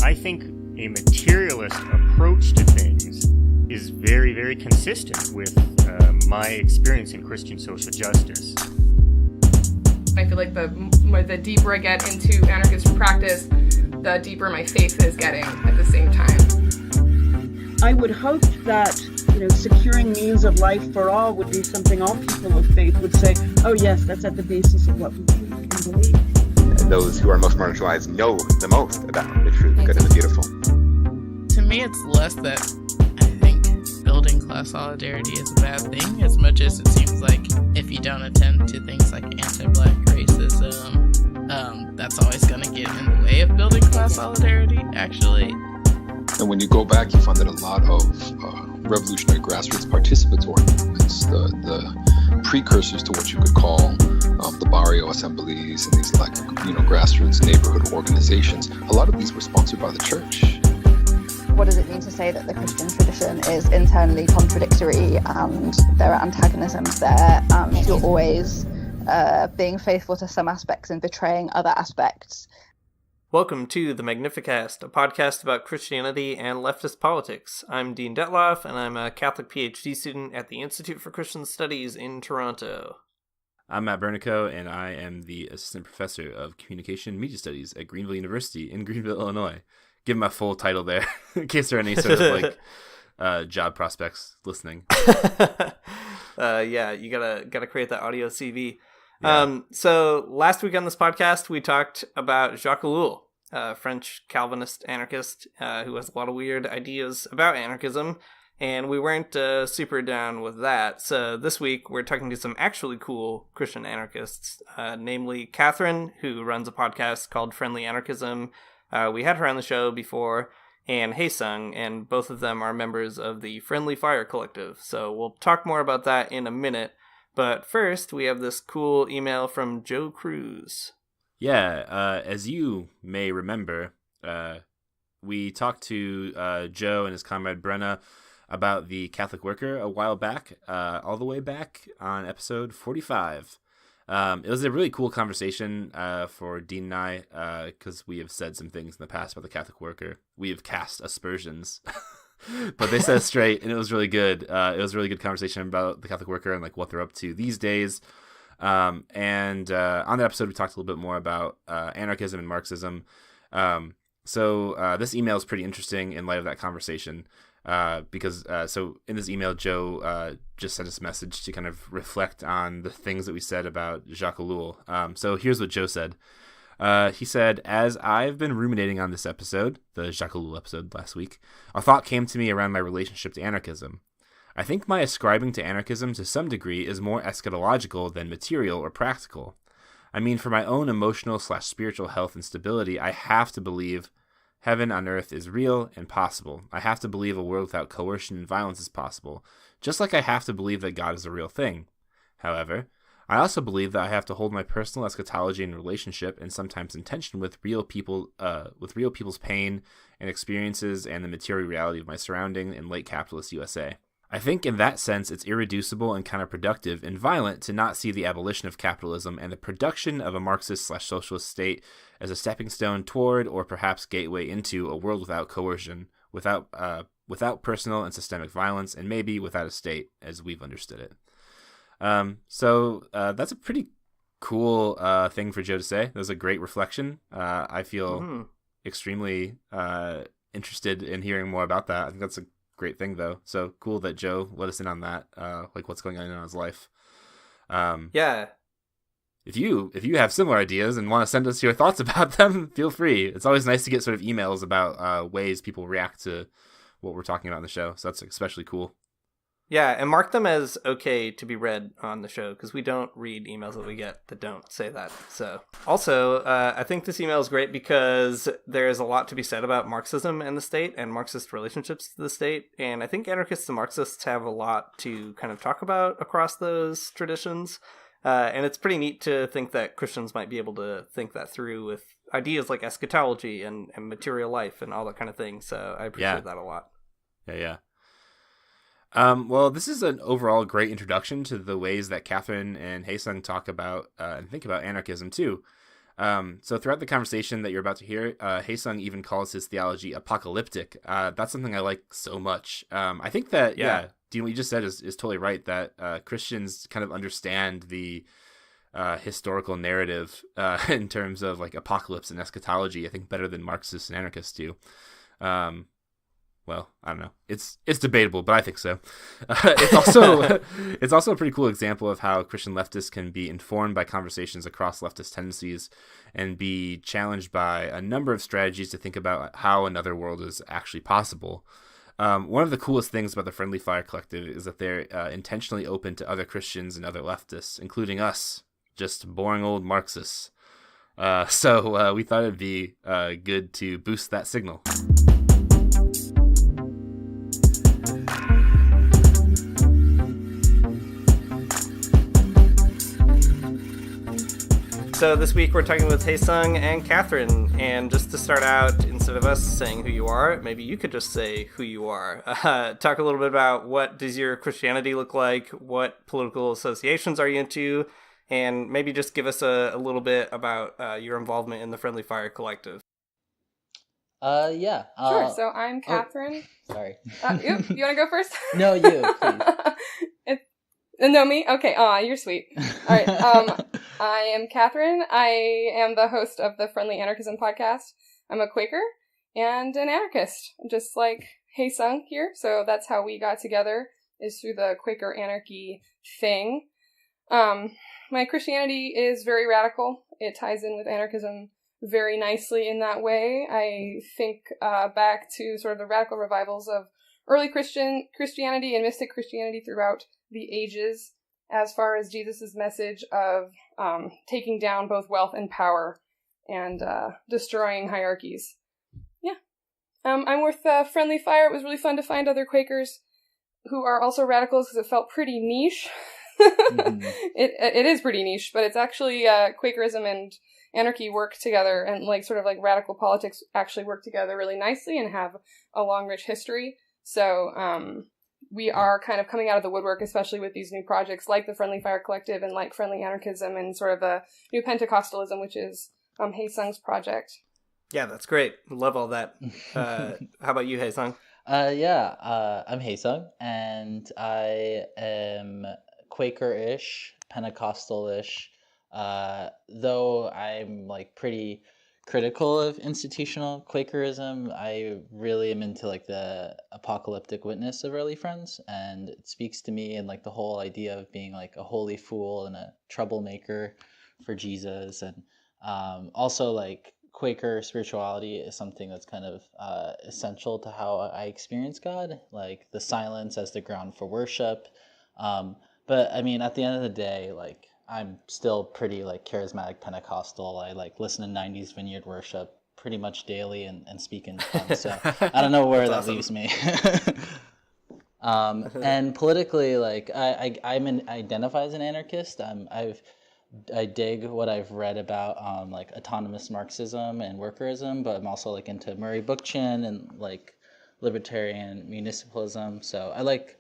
I think a materialist approach to things is very, very consistent with my experience in Christian social justice. I feel like the deeper I get into anarchist practice, the deeper my faith is getting at the same time. I would hope that, securing means of life for all would be something all people of faith would say, oh yes, that's at the basis of what we can believe. Those who are most marginalized know the most about the truth, good and the beautiful. To me, it's less that I think building class solidarity is a bad thing, as much as it seems like if you don't attend to things like anti-Black racism, that's always going to get in the way of building class solidarity, actually. And when you go back, you find that a lot of revolutionary grassroots participatory movements, the precursors to what you could call the barrio assemblies and these grassroots neighborhood organizations, a lot of these were sponsored by the church. What does it mean to say that the Christian tradition is internally contradictory and there are antagonisms there and you're always being faithful to some aspects and betraying other aspects? Welcome to the Magnificast, a podcast about Christianity and leftist politics. I'm Dean Detloff, and I'm a Catholic PhD student at the Institute for Christian Studies in Toronto. I'm Matt Bernico, and I am the Assistant Professor of Communication and Media Studies at Greenville University in Greenville, Illinois. Give my full title there, in case there are any sort of job prospects listening. Yeah, you gotta create that audio CV. Yeah. So last week on this podcast, we talked about Jacques Ellul, a French Calvinist anarchist who has a lot of weird ideas about anarchism, and we weren't super down with that. So this week, we're talking to some actually cool Christian anarchists, namely Katherine, who runs a podcast called Friendly Anarchism. We had her on the show before, and Haesung, and both of them are members of the Friendly Fire Collective. So we'll talk more about that in a minute. But first, we have this cool email from Joe Cruz. Yeah, as you may remember, we talked to Joe and his comrade Brenna about the Catholic Worker a while back, all the way back on episode 45. It was a really cool conversation for Dean and I, because we have said some things in the past about the Catholic Worker. We have cast aspersions. But they said it straight, and it was really good. It was a really good conversation about the Catholic Worker and what they're up to these days. And on that episode, we talked a little bit more about anarchism and Marxism. So this email is pretty interesting in light of that conversation, because so in this email, Joe just sent us a message to kind of reflect on the things that we said about Jacques Ellul. So here's what Joe said. He said, as I've been ruminating on this episode, the Jacques Ellul episode last week, a thought came to me around my relationship to anarchism. I think my ascribing to anarchism to some degree is more eschatological than material or practical. I mean, for my own emotional/spiritual health and stability, I have to believe heaven on earth is real and possible. I have to believe a world without coercion and violence is possible, just like I have to believe that God is a real thing. However, I also believe that I have to hold my personal eschatology in relationship and sometimes in tension with real people's pain and experiences and the material reality of my surrounding in late capitalist USA. I think in that sense it's irreducible and counterproductive and violent to not see the abolition of capitalism and the production of a Marxist/socialist state as a stepping stone toward, or perhaps gateway into, a world without coercion, without personal and systemic violence, and maybe without a state as we've understood it. So that's a pretty cool thing for Joe to say. That was a great reflection. I feel extremely interested in hearing more about that. I think that's a great thing, though. So cool that Joe let us in on that, what's going on in his life. Yeah. If you have similar ideas and want to send us your thoughts about them, feel free. It's always nice to get sort of emails about ways people react to what we're talking about in the show. So that's especially cool. Yeah, and mark them as okay to be read on the show, because we don't read emails that we get that don't say that. So, also, I think this email is great because there's a lot to be said about Marxism and the state and Marxist relationships to the state, and I think anarchists and Marxists have a lot to kind of talk about across those traditions, and it's pretty neat to think that Christians might be able to think that through with ideas like eschatology and material life and all that kind of thing, so I appreciate that a lot. Yeah. Well, this is an overall great introduction to the ways that Katherine and Haesung talk about and think about anarchism too. So throughout the conversation that you're about to hear, Haesung even calls his theology apocalyptic. That's something I like so much. I think that, Dean, what you just said is totally right, that Christians kind of understand the historical narrative in terms of like apocalypse and eschatology, I think better than Marxists and anarchists do. Well, I don't know. It's debatable, but I think so. It's also a pretty cool example of how Christian leftists can be informed by conversations across leftist tendencies and be challenged by a number of strategies to think about how another world is actually possible. One of the coolest things about the Friendly Fire Collective is that they're intentionally open to other Christians and other leftists, including us, just boring old Marxists. So we thought it'd be good to boost that signal. So this week we're talking with Haesung and Katherine, and just to start out, instead of us saying who you are, maybe you could just say who you are. Talk a little bit about what does your Christianity look like, what political associations are you into, and maybe just give us a little bit about your involvement in the Friendly Fire Collective. Yeah. Sure, so I'm Katherine. Sorry. You want to go first? No, you, please. No, me? Okay, you're sweet. All right, I am Katherine. I am the host of the Friendly Anarchism podcast. I'm a Quaker and an anarchist, just like Haesung here. So that's how we got together, is through the Quaker anarchy thing. My Christianity is very radical. It ties in with anarchism very nicely in that way. I think back to sort of the radical revivals of early Christianity and mystic Christianity throughout the ages, as far as Jesus' message of taking down both wealth and power and destroying hierarchies. Yeah. I'm with Friendly Fire. It was really fun to find other Quakers who are also radicals because it felt pretty niche. Mm-hmm. It is pretty niche, but it's actually Quakerism and anarchy work together, and like sort of like radical politics actually work together really nicely and have a long, rich history. So we are kind of coming out of the woodwork, especially with these new projects like the Friendly Fire Collective and like Friendly Anarchism and sort of the new Pentecostalism, which is Haesung's project. Yeah, that's great. Love all that. How about you, Haesung? I'm Haesung, and I am Quaker-ish, Pentecostal-ish, though I'm like pretty critical of institutional Quakerism. I really am into like the apocalyptic witness of early Friends, and it speaks to me, and like the whole idea of being like a holy fool and a troublemaker for Jesus. And also like Quaker spirituality is something that's kind of essential to how I experience God, like the silence as the ground for worship. But I mean, at the end of the day, like I'm still pretty like charismatic Pentecostal. I like listen to 90s Vineyard Worship pretty much daily and speak in tongues. So I don't know where that leaves me. And politically, like I identify as an anarchist. I dig what I've read about like autonomous Marxism and workerism, but I'm also like into Murray Bookchin and like libertarian municipalism. So I like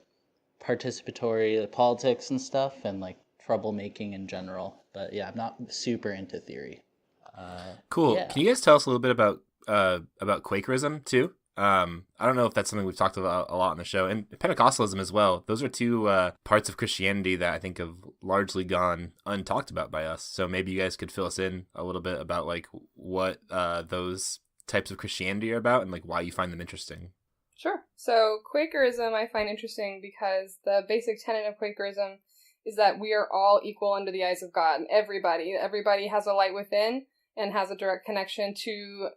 participatory politics and stuff, and like troublemaking in general. But yeah, I'm not super into theory. Cool. Yeah. Can you guys tell us a little bit about Quakerism too? I don't know if that's something we've talked about a lot on the show, and Pentecostalism as well. Those are two parts of Christianity that I think have largely gone untalked about by us. So maybe you guys could fill us in a little bit about like what those types of Christianity are about and like why you find them interesting. Sure. So Quakerism I find interesting because the basic tenet of Quakerism is that we are all equal under the eyes of God. Everybody has a light within and has a direct connection to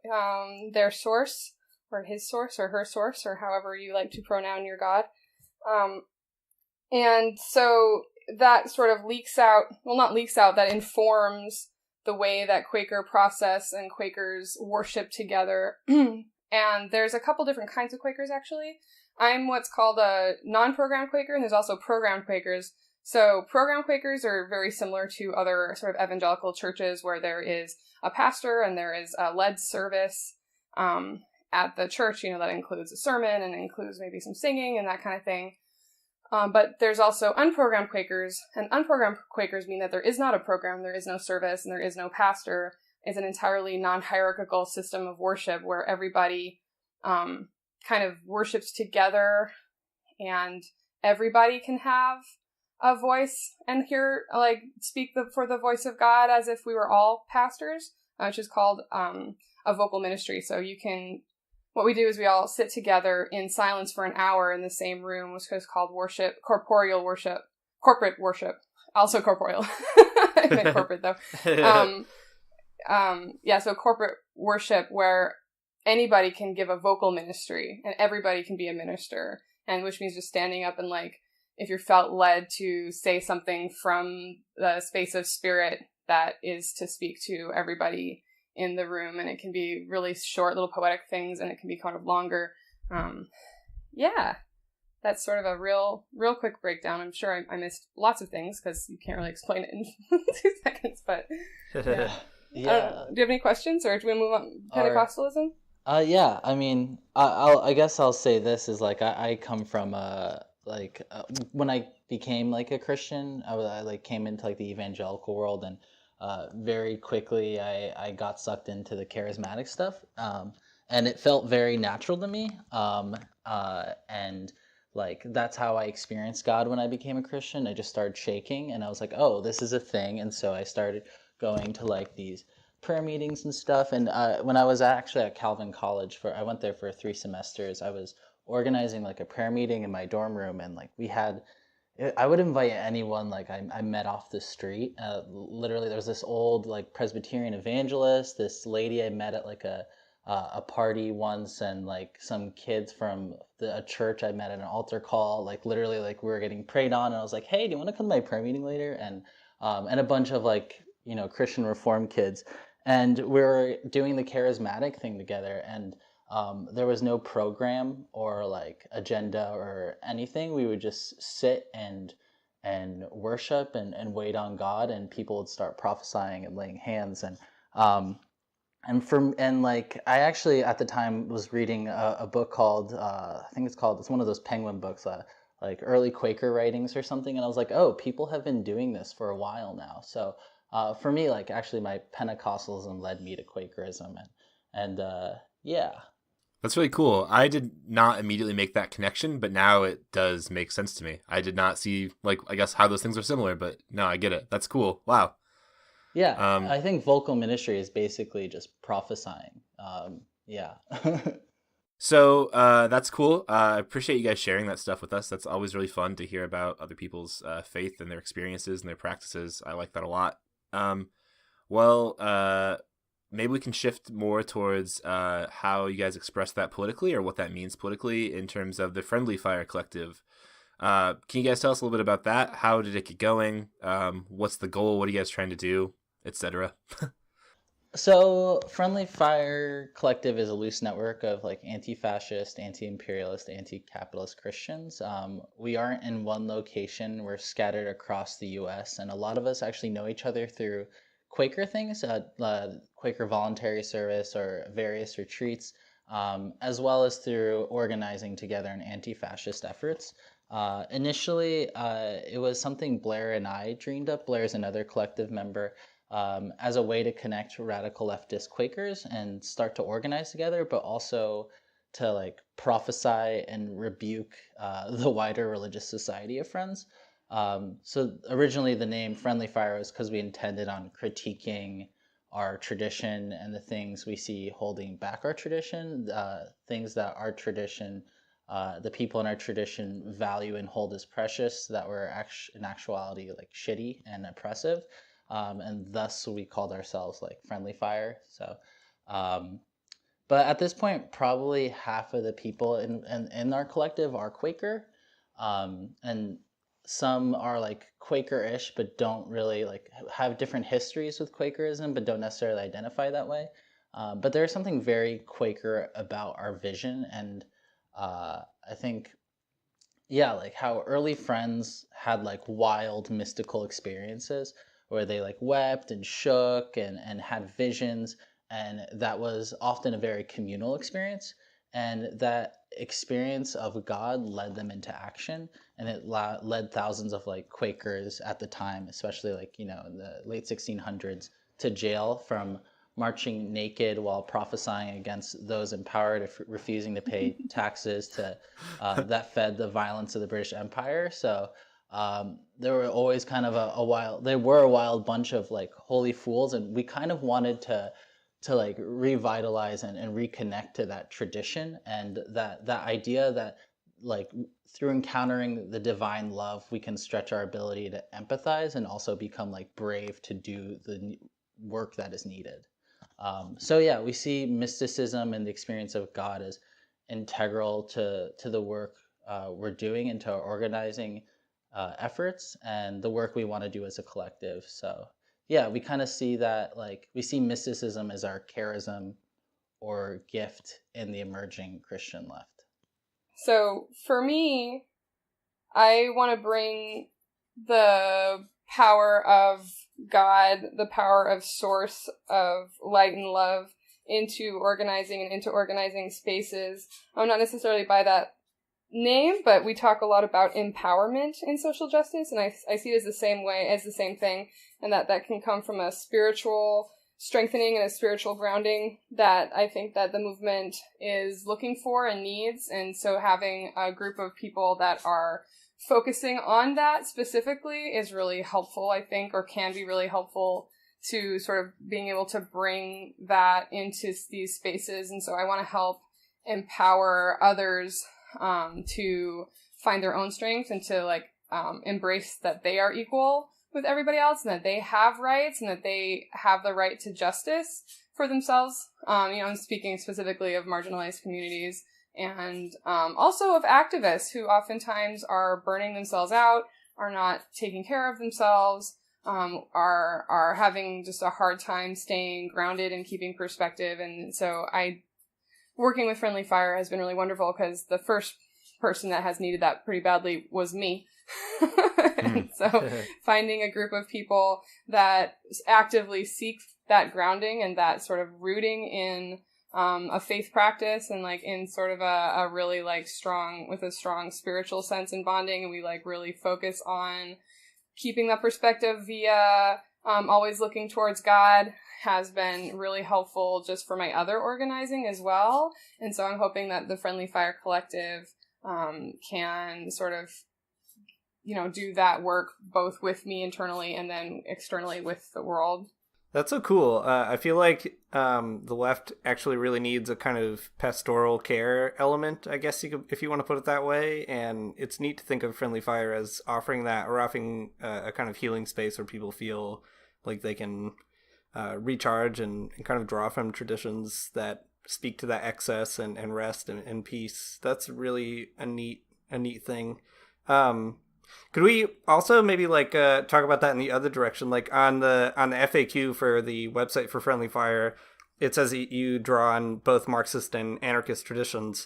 their source, or his source, or her source, or however you like to pronoun your God. And so that sort of that informs the way that Quaker process and Quakers worship together. And there's a couple different kinds of Quakers, actually. I'm what's called a non-programmed Quaker, and there's also programmed Quakers. So programmed Quakers are very similar to other sort of evangelical churches where there is a pastor and there is a led service at the church. You know, that includes a sermon and includes maybe some singing and that kind of thing. But there's also unprogrammed Quakers, and unprogrammed Quakers mean that there is not a program, there is no service, and there is no pastor. is an entirely non-hierarchical system of worship where everybody kind of worships together, and everybody can have a voice and hear, like, speak for the voice of God as if we were all pastors, which is called a vocal ministry. So what we do is we all sit together in silence for an hour in the same room, which is called worship, corporate worship, also corporeal. I meant corporate though. So corporate worship where anybody can give a vocal ministry and everybody can be a minister, and which means just standing up and, like, if you're felt led to say something from the space of spirit, that is to speak to everybody in the room. And it can be really short little poetic things, and it can be kind of longer. That's sort of a real quick breakdown. I'm sure I missed lots of things because you can't really explain it in 2 seconds, but yeah. Do you have any questions, or do we move on Pentecostalism? Yeah, I mean, I guess I'll say this is, like, I come from when I became, like, a Christian, I like came into, like, the evangelical world, and very quickly I got sucked into the charismatic stuff, and it felt very natural to me, and, like, that's how I experienced God when I became a Christian. I just started shaking, and I was like, oh, this is a thing, and so I started going to, like, these prayer meetings and stuff. And when I was actually at Calvin College, I went there for 3 semesters, I was organizing, like, a prayer meeting in my dorm room, and, like, I would invite anyone, like, I met off the street. Literally, there was this old, like, Presbyterian evangelist, this lady I met at, like, a party once, and, like, some kids from a church I met at an altar call. Like, literally, like, we were getting prayed on, and I was like, hey, do you want to come to my prayer meeting later? And a bunch of, like, Christian Reformed kids. And we were doing the charismatic thing together, and there was no program or, like, agenda or anything. We would just sit and worship and wait on God, and people would start prophesying and laying hands. And like, I actually at the time was reading a book called it's one of those Penguin books, like Early Quaker Writings or something, and I was like, oh, people have been doing this for a while now. So for me, like, actually my Pentecostalism led me to Quakerism, and yeah. That's really cool. I did not immediately make that connection, but now it does make sense to me. I did not see, like, I guess how those things are similar, but no, I get it. That's cool. Wow. Yeah, I think vocal ministry is basically just prophesying. Yeah. So that's cool. I appreciate you guys sharing that stuff with us. That's always really fun to hear about other people's faith and their experiences and their practices. I like that a lot. Maybe we can shift more towards how you guys express that politically, or what that means politically in terms of the Friendly Fire Collective. Can you guys tell us a little bit about that? How did it get going? What's the goal? What are you guys trying to do, etc.? So Friendly Fire Collective is a loose network of, like, anti-fascist, anti-imperialist, anti-capitalist Christians. We aren't in one location. We're scattered across the U.S., and a lot of us actually know each other through Quaker things, Quaker voluntary service or various retreats, as well as through organizing together in anti-fascist efforts. Initially, it was something Blair and I dreamed up. Blair's another collective member, as a way to connect radical leftist Quakers and start to organize together, but also to, like, prophesy and rebuke the wider religious society of Friends. So originally the name Friendly Fire was because we intended on critiquing our tradition and the things we see holding back our tradition, things that our tradition, the people in our tradition value and hold as precious, that were in actuality, like, shitty and oppressive. And thus we called ourselves, like, Friendly Fire. So, but at this point, probably half of the people in our collective are Quaker, and some are, like, Quaker-ish, but don't really, like, have different histories with Quakerism, but don't necessarily identify that way. But there's something very Quaker about our vision, and I think, yeah, like, how early Friends had, like, wild mystical experiences where they, like, wept and shook and had visions, and that was often a very communal experience, and that experience of God led them into action, and it led thousands of, like, Quakers at the time, especially, like, in the late 1600s, to jail from marching naked while prophesying against those in power, to refusing to pay taxes, to that fed the violence of the British Empire. So there were always kind of a wild bunch of like holy fools, and we kind of wanted to like revitalize and reconnect to that tradition, and that idea that like through encountering the divine love, we can stretch our ability to empathize and also become like brave to do the work that is needed. So yeah, we see mysticism and the experience of God as integral to the work we're doing, and to our organizing efforts and the work we want to do as a collective. So yeah, we kind of see that, like, we see mysticism as our charism or gift in the emerging Christian left. So for me, I want to bring the power of God, the power of source of light and love into organizing and into organizing spaces. I'm not necessarily by that name, but we talk a lot about empowerment in social justice, and I see it as the same thing, and that can come from a spiritual strengthening and a spiritual grounding that I think that the movement is looking for and needs. And so having a group of people that are focusing on that specifically is really helpful, I think, or can be really helpful to sort of being able to bring that into these spaces. And so I want to help empower others to find their own strength and to like embrace that they are equal with everybody else, and that they have rights, and that they have the right to justice for themselves. I'm speaking specifically of marginalized communities, and also of activists who oftentimes are burning themselves out, are not taking care of themselves, are having just a hard time staying grounded and keeping perspective. And so working with Friendly Fire has been really wonderful, because the first person that has needed that pretty badly was me. And so finding a group of people that actively seek that grounding and that sort of rooting in a faith practice, and like in sort of a really like strong spiritual sense and bonding, and we like really focus on keeping that perspective via always looking towards God, has been really helpful just for my other organizing as well. And so I'm hoping that the Friendly Fire Collective can sort of, do that work both with me internally and then externally with the world. That's so cool. I feel like the left actually really needs a kind of pastoral care element, I guess if you want to put it that way. And it's neat to think of Friendly Fire as offering that, or offering a kind of healing space where people feel like they can recharge and kind of draw from traditions that speak to that excess and rest and peace. That's really a neat thing. Could we also maybe like talk about that in the other direction? Like on the FAQ for the website for Friendly Fire, it says you draw on both Marxist and anarchist traditions.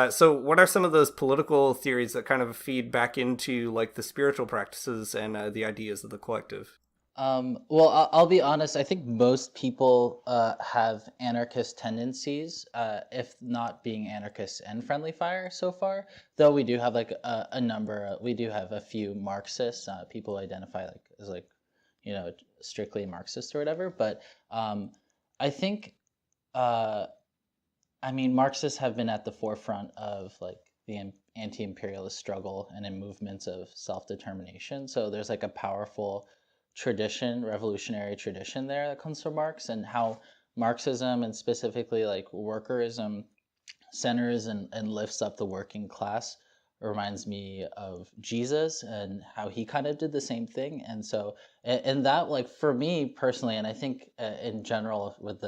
So what are some of those political theories that kind of feed back into like the spiritual practices and the ideas of the collective? Well, I'll be honest. I think most people have anarchist tendencies, if not being anarchists and Friendly Fire so far. Though we do have like a number. We do have a few Marxists. People identify like as like, strictly Marxist or whatever. But I think, Marxists have been at the forefront of like the anti-imperialist struggle and in movements of self-determination. So there's like a powerful tradition, revolutionary tradition there that comes from Marx, and how Marxism and specifically like workerism centers and lifts up the working class reminds me of Jesus and how he kind of did the same thing. And so, and that, like, for me personally, and I think in general with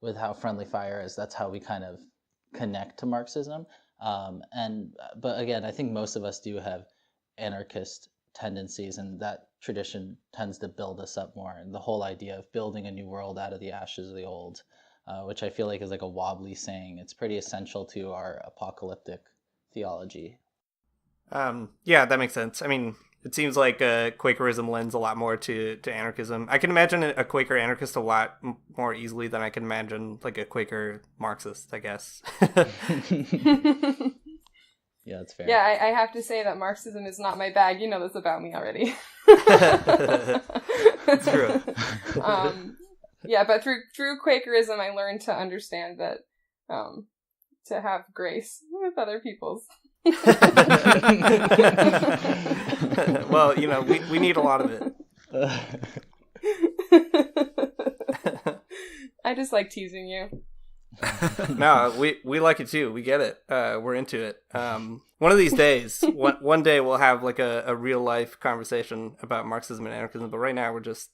with how Friendly Fire is, that's how we kind of connect to Marxism. But again, I think most of us do have anarchist tendencies, and that tradition tends to build us up more. And the whole idea of building a new world out of the ashes of the old, which I feel like is like a wobbly saying. It's pretty essential to our apocalyptic theology. Yeah, that makes sense. I mean, it seems like Quakerism lends a lot more to anarchism. I can imagine a Quaker anarchist a lot more easily than I can imagine like a Quaker Marxist, I guess. Yeah, that's fair. Yeah, I have to say that Marxism is not my bag. You know this about me already. That's true. Yeah, but through Quakerism, I learned to understand that to have grace with other people's. Well, we need a lot of it. I just like teasing you. No, we like it too. We get it. We're into it. One of these days, one day we'll have like a real life conversation about Marxism and anarchism. But right now we're just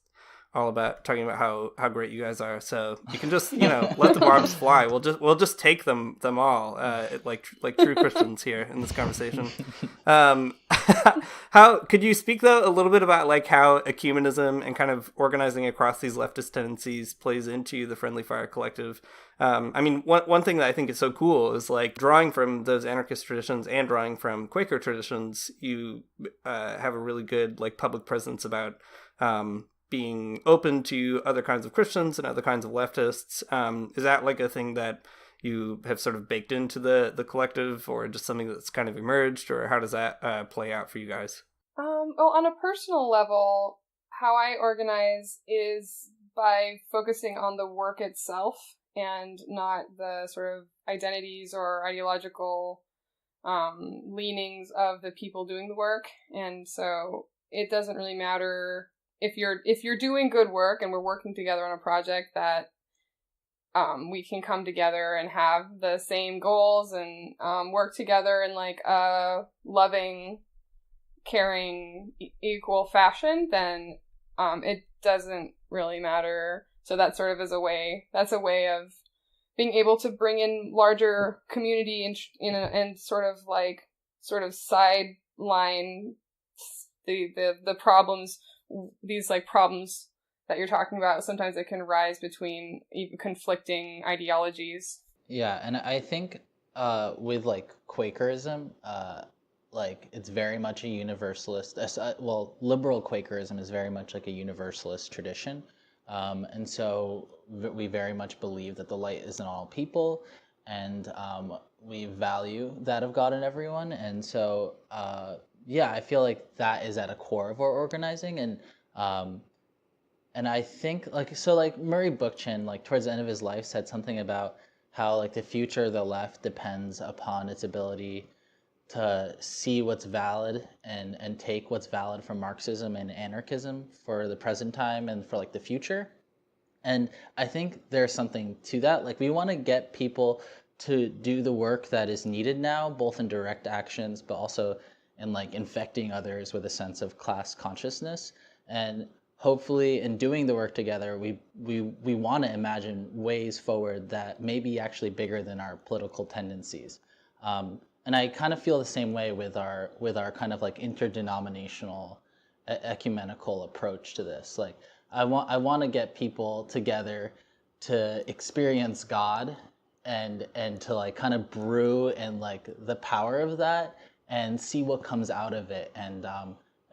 all about talking about how great you guys are. So you can just let the bombs fly. We'll just take them all like true Christians here in this conversation. How could you speak though a little bit about like how ecumenism and kind of organizing across these leftist tendencies plays into the Friendly Fire Collective? I mean, one thing that I think is so cool is like drawing from those anarchist traditions and drawing from Quaker traditions, you have a really good like public presence about being open to other kinds of Christians and other kinds of leftists. Is that like a thing that you have sort of baked into the collective, or just something that's kind of emerged, or how does that play out for you guys? Well, on a personal level, how I organize is by focusing on the work itself and not the sort of identities or ideological leanings of the people doing the work. And so it doesn't really matter if you're doing good work and we're working together on a project that we can come together and have the same goals and work together in like a loving, caring, equal fashion, then it doesn't really matter. So that sort of is a way of being able to bring in larger community and sort of sideline the problems, these like problems that you're talking about. Sometimes it can rise between even conflicting ideologies. Yeah, and I think with like Quakerism, like it's very much a universalist. Liberal Quakerism is very much like a universalist tradition, and so we very much believe that the light is in all people, and we value that of God in everyone. And so, yeah, I feel like that is at a core of our organizing, and I think like Murray Bookchin, like towards the end of his life, said something about how like the future of the left depends upon its ability to see what's valid and take what's valid from Marxism and anarchism for the present time and for like the future. And I think there's something to that. Like we want to get people to do the work that is needed now, both in direct actions, but also in like infecting others with a sense of class consciousness. And hopefully in doing the work together, we want to imagine ways forward that may be actually bigger than our political tendencies. And I kind of feel the same way with our kind of like interdenominational ecumenical approach to this. Like I want to get people together to experience God and to like kind of brew in like the power of that and see what comes out of it, and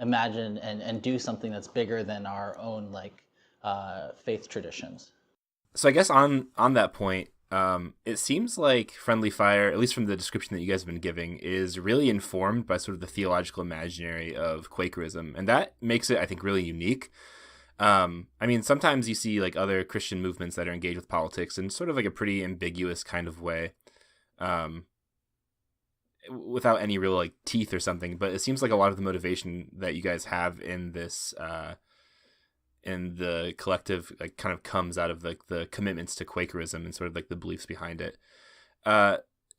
imagine and do something that's bigger than our own like faith traditions. So I guess on that point, it seems like Friendly Fire, at least from the description that you guys have been giving, is really informed by sort of the theological imaginary of Quakerism, and that makes it, I think, really unique. I mean, sometimes you see like other Christian movements that are engaged with politics in sort of like a pretty ambiguous kind of way, without any real like teeth or something. But it seems like a lot of the motivation that you guys have in this, in the collective, like kind of comes out of like the commitments to Quakerism and sort of like the beliefs behind it.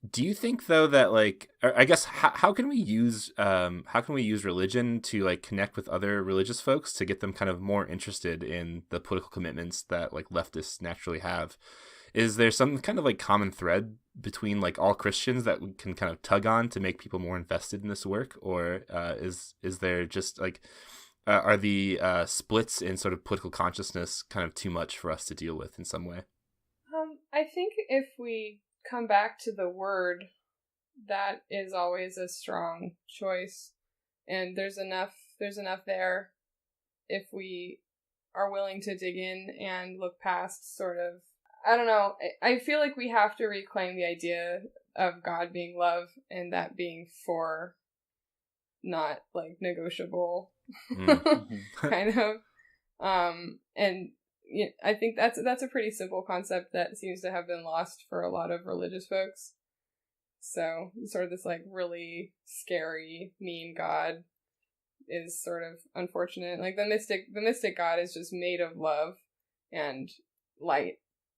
Do you think though that like, I guess how can we use religion to like connect with other religious folks to get them kind of more interested in the political commitments that like leftists naturally have? Is there some kind of like common thread between like all Christians that we can kind of tug on to make people more invested in this work, or is there just like are the splits in sort of political consciousness kind of too much for us to deal with in some way? I think if we come back to the word, that is always a strong choice, and there's enough there if we are willing to dig in and look past sort of, I don't know, I feel like we have to reclaim the idea of God being love and that being for not like negotiable kind of, and I think that's a pretty simple concept that seems to have been lost for a lot of religious folks. So sort of this like really scary, mean God is sort of unfortunate. Like the mystic God is just made of love and light,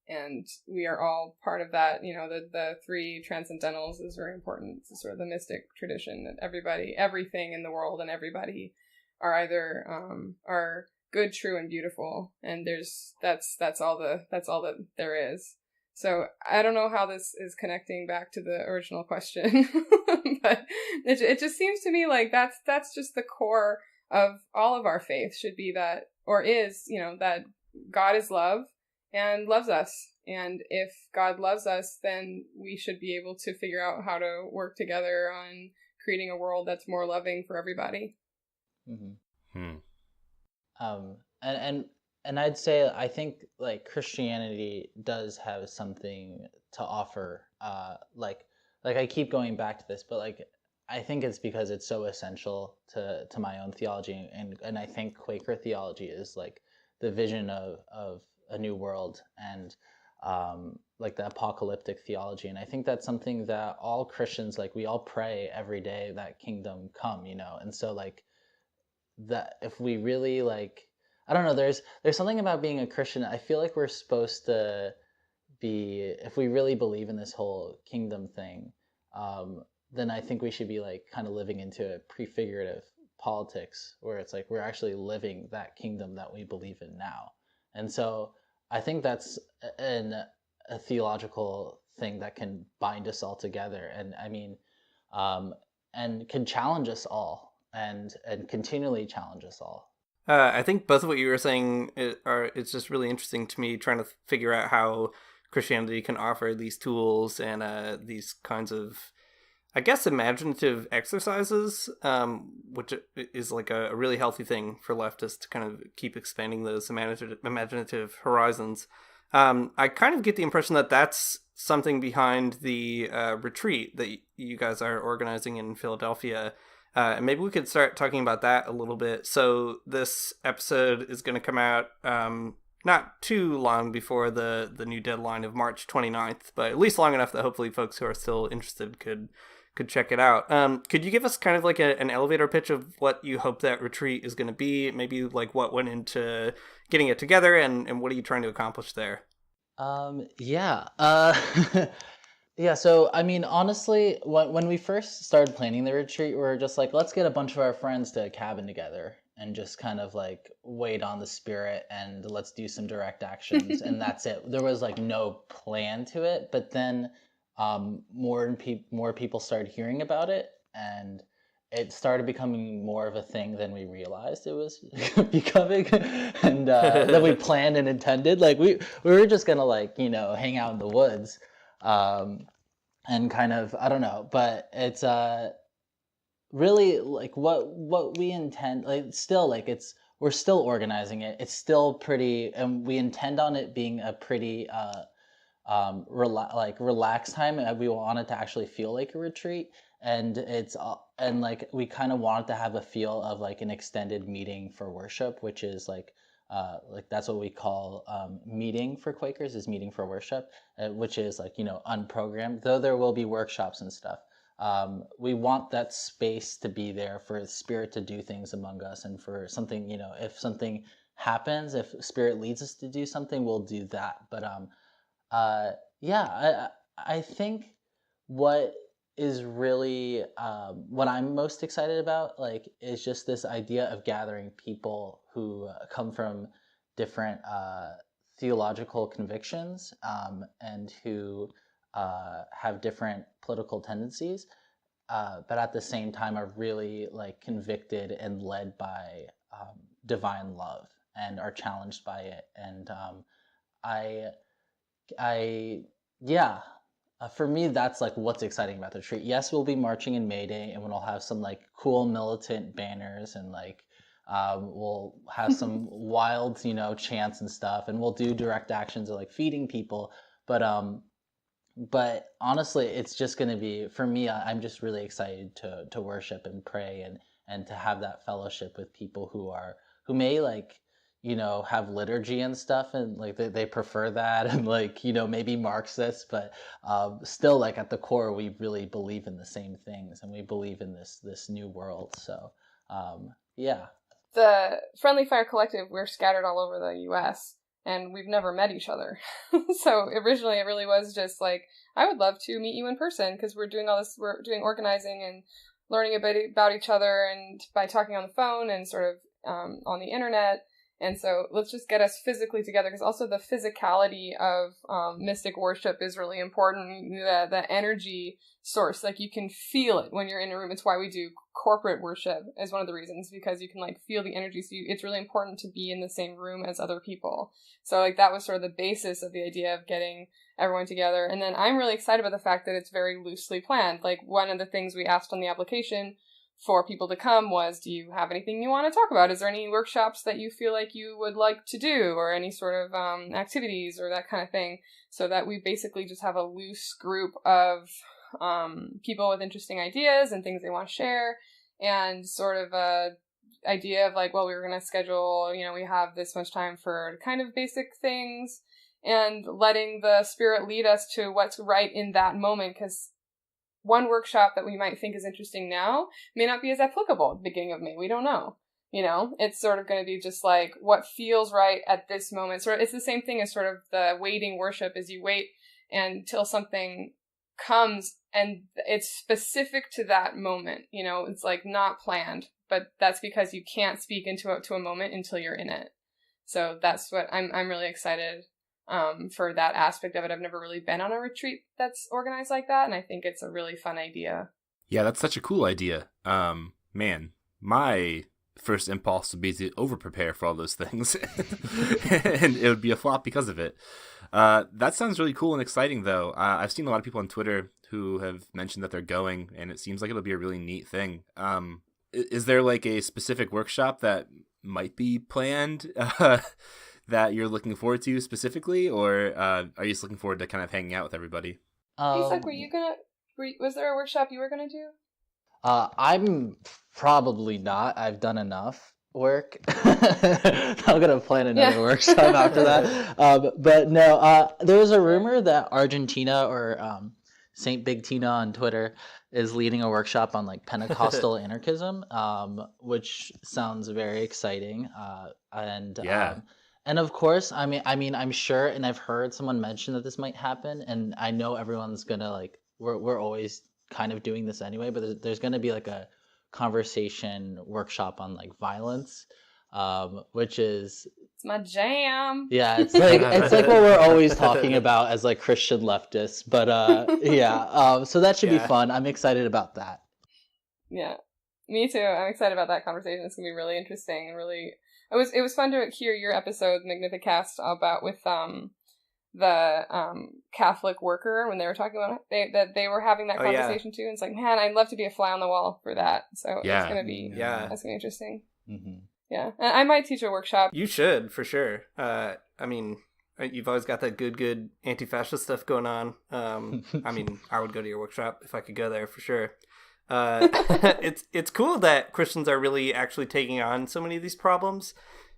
and we are all part of that. You know, the three transcendentals is very important. It's sort of the mystic tradition that everything in the world and everybody are either are good, true, and beautiful, and that's all that there is. So I don't know how this is connecting back to the original question, but it just seems to me like that's just the core of all of our faith should be that, or is, you know, that God is love and loves us. And if God loves us, then we should be able to figure out how to work together on creating a world that's more loving for everybody. Mm-hmm. And I'd say I think like Christianity does have something to offer. Like I keep going back to this, but like I think it's because it's so essential to my own theology, and I think Quaker theology is like the vision of a new world and like the apocalyptic theology. And I think that's something that all Christians, like we all pray every day that kingdom come, you know. And so like that if we really like, I don't know, there's something about being a Christian. I feel like we're supposed to be, if we really believe in this whole kingdom thing, then I think we should be like kind of living into a prefigurative politics where it's like we're actually living that kingdom that we believe in now. And so I think that's a theological thing that can bind us all together, and I mean, and can challenge us all and continually challenge us all. I think both of what you were saying it's just really interesting to me, trying to figure out how Christianity can offer these tools and these kinds of, I guess, imaginative exercises, which is like a really healthy thing for leftists to kind of keep expanding those imaginative horizons. I kind of get the impression that that's something behind the retreat that you guys are organizing in Philadelphia. And maybe we could start talking about that a little bit. So this episode is going to come out not too long before the new deadline of March 29th, but at least long enough that hopefully folks who are still interested could check it out. Could you give us kind of like an elevator pitch of what you hope that retreat is going to be? Maybe like what went into getting it together and what are you trying to accomplish there? Yeah. Yeah, so I mean, honestly, when we first started planning the retreat, we were just like, let's get a bunch of our friends to a cabin together and just kind of like wait on the spirit and let's do some direct actions and that's it. There was like no plan to it, but then more people started hearing about it, and it started becoming more of a thing than we realized it was becoming, and that we planned and intended. Like we were just gonna like, you know, hang out in the woods. And kind of, I don't know, but it's really like what we intend, like still like we're still organizing it. It's still pretty, and we intend on it being a pretty relaxed time. And we want it to actually feel like a retreat, and it's and like we kind of want it to have a feel of like an extended meeting for worship, which is like that's what we call meeting for Quakers, is meeting for worship, which is like, you know, unprogrammed, though there will be workshops and stuff. We want that space to be there for the Spirit to do things among us, and for something, you know, if something happens, if Spirit leads us to do something, we'll do that. But yeah, I think what is really what I'm most excited about, like, is just this idea of gathering people who come from different theological convictions, and who have different political tendencies, but at the same time are really like convicted and led by divine love and are challenged by it. And yeah, for me, that's like what's exciting about the retreat. Yes, we'll be marching in May Day, and we'll have some like cool militant banners, and like we'll have some wild, you know, chants and stuff, and we'll do direct actions of like feeding people. But honestly, it's just going to be, for me, I'm just really excited to worship and pray and to have that fellowship with people who may like, have liturgy and stuff, and like they prefer that, and like maybe Marxist, but still, like at the core we really believe in the same things, and we believe in this new world. So yeah. The Friendly Fire Collective, we're scattered all over the US, and we've never met each other. So originally it really was just like, I would love to meet you in person, because we're doing organizing and learning a bit about each other, and by talking on the phone and sort of on the internet. And so let's just get us physically together, because also the physicality of mystic worship is really important. The energy source, like you can feel it when you're in a room. It's why we do corporate worship, is one of the reasons, because you can like feel the energy. So it's really important to be in the same room as other people. So like that was sort of the basis of the idea of getting everyone together. And then I'm really excited about the fact that it's very loosely planned. Like one of the things we asked on the application for people to come was, do you have anything you want to talk about? Is there any workshops that you feel like you would like to do, or any sort of activities or that kind of thing? So that we basically just have a loose group of people with interesting ideas and things they want to share, and sort of a idea of like, well, we were going to schedule, we have this much time for kind of basic things, and letting the spirit lead us to what's right in that moment, because one workshop that we might think is interesting now may not be as applicable at the beginning of May. We don't know. It's sort of going to be just like what feels right at this moment. Sort of, it's the same thing as sort of the waiting worship, is you wait until something comes and it's specific to that moment. It's like not planned, but that's because you can't speak into a moment until you're in it. So that's what I'm really excited for that aspect of it. I've never really been on a retreat that's organized like that, and I think it's a really fun idea. Yeah, that's such a cool idea. Man, my first impulse would be to over-prepare for all those things, and it would be a flop because of it. That sounds really cool and exciting, though. I've seen a lot of people on Twitter who have mentioned that they're going, and it seems like it'll be a really neat thing. Is there like a specific workshop that might be planned that you're looking forward to specifically, or are you just looking forward to kind of hanging out with everybody? Isak, was there a workshop you were gonna do? I'm probably not. I've done enough work. I'm gonna plan another workshop after that. But no, there was a rumor that Argentina, or Saint Big Tina on Twitter, is leading a workshop on like Pentecostal anarchism, which sounds very exciting. And of course, I mean, I'm sure, and I've heard someone mention that this might happen, and I know everyone's gonna like, we're always kind of doing this anyway, but there's gonna be like a conversation workshop on like violence, which is, it's my jam. Yeah, it's like what we're always talking about as like Christian leftists, but so that should be fun. I'm excited about that. Yeah, me too. I'm excited about that conversation. It's gonna be really interesting and really. It was fun to hear your episode, Magnificast, about with the Catholic worker, when they were talking about that they were having that conversation too. And it's like, man, I'd love to be a fly on the wall for that. So it's gonna be that's gonna be interesting. Mm-hmm. Yeah, and I might teach a workshop. You should, for sure. I mean, you've always got that good anti-fascist stuff going on. I mean, I would go to your workshop if I could go there, for sure. It's cool that Christians are really actually taking on so many of these problems,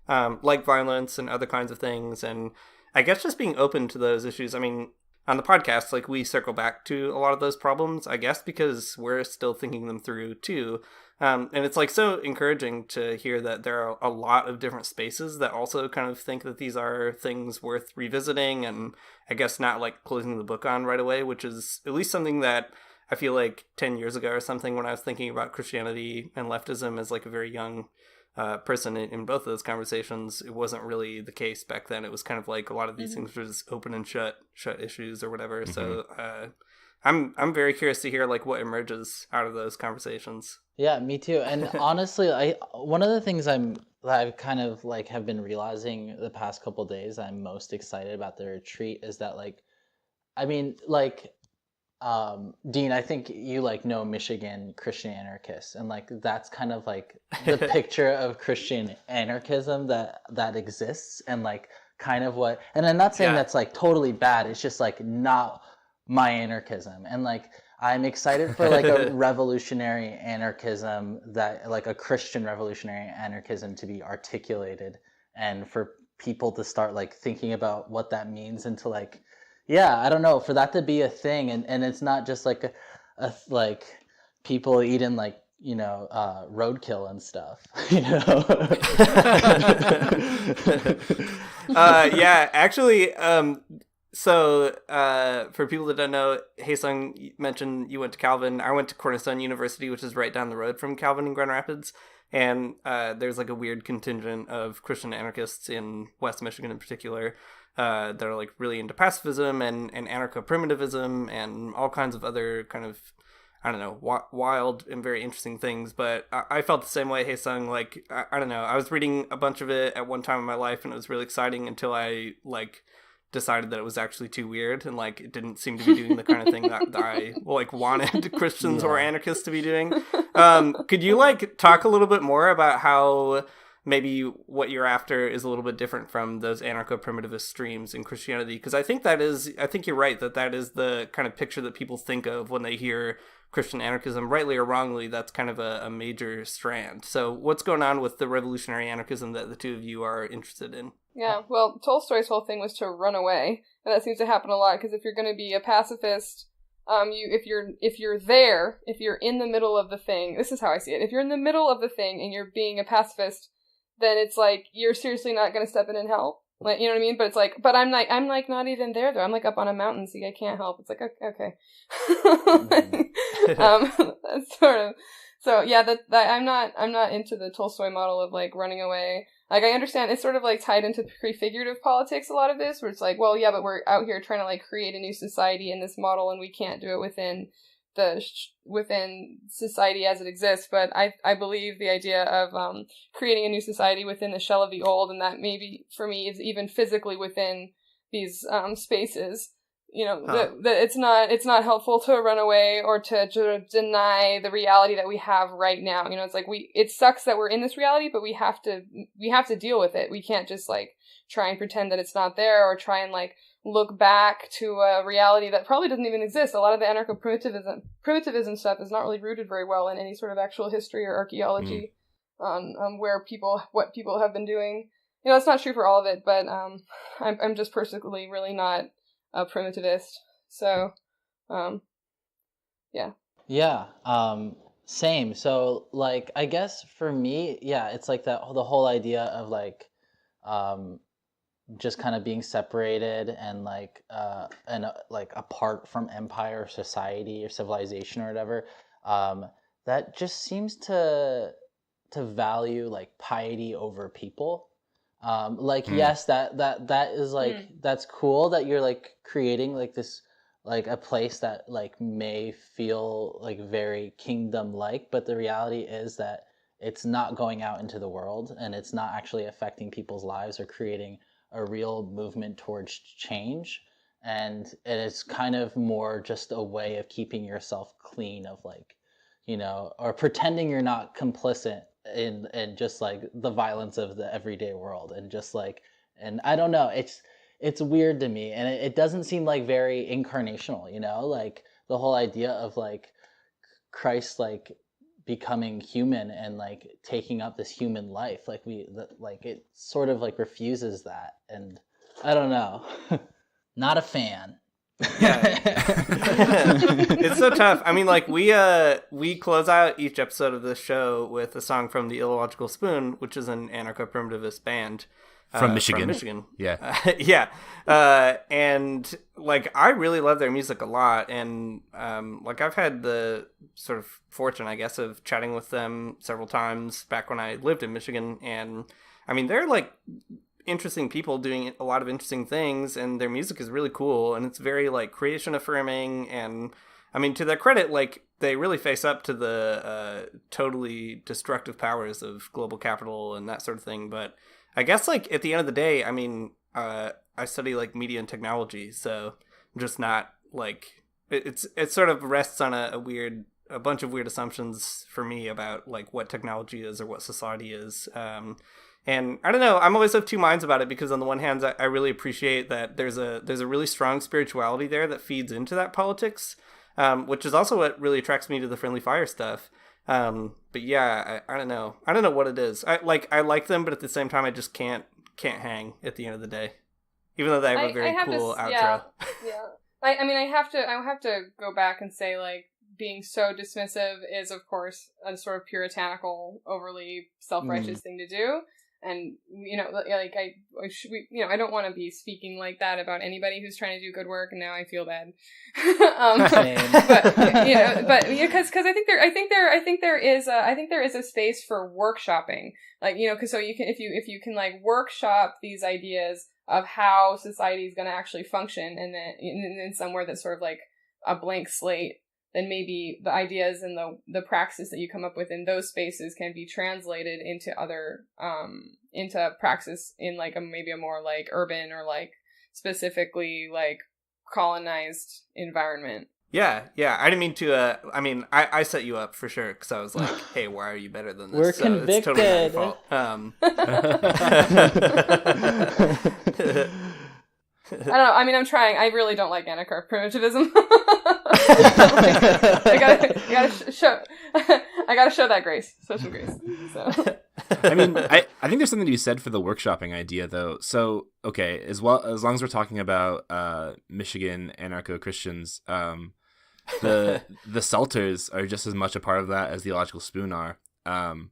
like violence and other kinds of things, and I guess just being open to those issues. I mean, on the podcast, like, we circle back to a lot of those problems, I guess, because we're still thinking them through too. And it's like so encouraging to hear that there are a lot of different spaces that also kind of think that these are things worth revisiting, and I guess not like closing the book on right away, which is at least something that I feel like 10 years ago or something, when I was thinking about Christianity and leftism as like a very young person in both of those conversations, it wasn't really the case back then. It was kind of like a lot of these things were just open and shut issues or whatever. Mm-hmm. So I'm very curious to hear like what emerges out of those conversations. Yeah, me too. And honestly, one of the things I've kind of like have been realizing the past couple of days I'm most excited about the retreat is that, like, I mean, like, Dean, I think you like know Michigan Christian anarchists, and like that's kind of like the picture of Christian anarchism that exists, and like kind of what, and I'm not saying that's like totally bad, it's just like not my anarchism. And like I'm excited for like a revolutionary anarchism, that like a Christian revolutionary anarchism, to be articulated and for people to start like thinking about what that means, and to like, yeah, I don't know, for that to be a thing, and it's not just like a like people eating like, you know, roadkill and stuff, you know. Yeah, actually, so for people that don't know, Haesung, you mentioned you went to Calvin. I went to Cornerstone University, which is right down the road from Calvin in Grand Rapids. And there's like a weird contingent of Christian anarchists in West Michigan in particular that are like really into pacifism and anarcho-primitivism and all kinds of other kind of, I don't know, wild and very interesting things. But I felt the same way, Haesung. Like, I don't know, I was reading a bunch of it at one time in my life, and it was really exciting until I like decided that it was actually too weird, and like it didn't seem to be doing the kind of thing that I like wanted Christians or anarchists to be doing. Could you like talk a little bit more about how maybe what you're after is a little bit different from those anarcho-primitivist streams in Christianity? Because I think you're right that is the kind of picture that people think of when they hear Christian anarchism, rightly or wrongly. That's kind of a major strand. So what's going on with the revolutionary anarchism that the two of you are interested in? Yeah, well, Tolstoy's whole thing was to run away, and that seems to happen a lot, because if you're going to be a pacifist, if you're in the middle of the thing, this is how I see it, if you're in the middle of the thing and you're being a pacifist, then it's like, you're seriously not going to step in and help. Like, you know what I mean? But it's like, but I'm like not even there though. I'm like up on a mountain, so I can't help. It's like, okay. That's sort of, so yeah, that I'm not into the Tolstoy model of like running away. Like, I understand it's sort of like tied into prefigurative politics, a lot of this, where it's like, well, yeah, but we're out here trying to like create a new society in this model, and we can't do it within society as it exists. But I believe the idea of creating a new society within the shell of the old, and that maybe for me is even physically within these spaces. You know, that it's not helpful to run away or to deny the reality that we have right now. You know, it's like it sucks that we're in this reality, but we have to deal with it. We can't just like try and pretend that it's not there, or try and like look back to a reality that probably doesn't even exist. A lot of the anarcho-primitivism stuff is not really rooted very well in any sort of actual history or archaeology on what people have been doing. You know, it's not true for all of it, but I'm just personally really not a primitivist. So, yeah. Yeah, same. So, like, I guess for me, yeah, it's like the whole idea of like, just kind of being separated and like apart from empire or society or civilization or whatever. That just seems to value like piety over people. Yes, that is like, that's cool that you're like creating like this, like a place that like may feel like very kingdom like, but the reality is that it's not going out into the world, and it's not actually affecting people's lives or creating a real movement towards change. And it's kind of more just a way of keeping yourself clean of like, you know, or pretending you're not complicit in just like the violence of the everyday world, and just like, and I don't know, it's weird to me, and it doesn't seem like very incarnational, you know, like the whole idea of like Christ like becoming human and like taking up this human life, like it sort of like refuses that, and I don't know. Not a fan. Yeah. It's so tough. I mean, like we close out each episode of this show with a song from the Illogical Spoon, which is an anarcho-primitivist band from Michigan. From Michigan. Yeah. Yeah. And like I really love their music a lot, and like I've had the sort of fortune, I guess, of chatting with them several times back when I lived in Michigan, and I mean they're like interesting people doing a lot of interesting things, and their music is really cool, and it's very like creation affirming, and I mean, to their credit, like they really face up to the totally destructive powers of global capital and that sort of thing. But I guess like at the end of the day, I mean, I study like media and technology, so I'm just not like it sort of rests on a bunch of weird assumptions for me about like what technology is or what society is. And I don't know, I'm always of two minds about it, because on the one hand, I really appreciate that there's a really strong spirituality there that feeds into that politics, which is also what really attracts me to the Friendly Fire stuff. But yeah, I don't know what it is. I like them, but at the same time, I just can't can't hang at the end of the day, even though they have a very cool outro. Yeah. I mean, I have to go back and say, like, being so dismissive is, of course, a sort of puritanical, overly self-righteous thing to do. And, you know, like, I don't want to be speaking like that about anybody who's trying to do good work, and now I feel bad. But, you know, because I think there is a space for workshopping, like, you know, because so you can, if you can like workshop these ideas of how society is going to actually function, and then in somewhere that's sort of like a blank slate, then maybe the ideas and the praxis that you come up with in those spaces can be translated into other into praxis in like maybe a more like urban or like specifically like colonized environment. Yeah. I didn't mean to. I mean, I set you up for sure, because I was like, "Hey, why are you better than this?" We're so convicted. It's totally my fault. I don't know. I mean, I'm trying. I really don't like anarcho primitivism. I gotta show that grace, social grace. So. I mean, I think there's something to be said for the workshopping idea, though. So, okay, as long as we're talking about Michigan anarcho-Christians, the Salters are just as much a part of that as the Illogical Spoon are. And